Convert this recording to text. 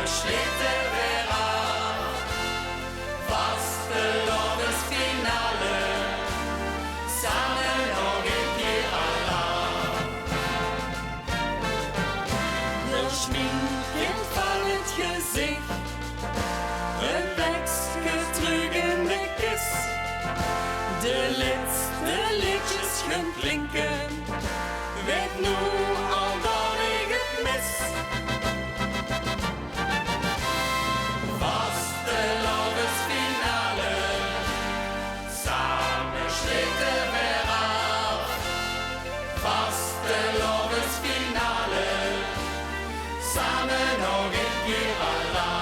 sliter weer af. Vastelovensfinale, samen nog een keer Allah. De schminken van het gezicht, een bekske terug in de kist. De laatste liedjes gaan klinken, weet nu al dat ik het mis. Vastelovensfinale, samen sliten weer af. Vastelovensfinale, samen nog een keer Allah.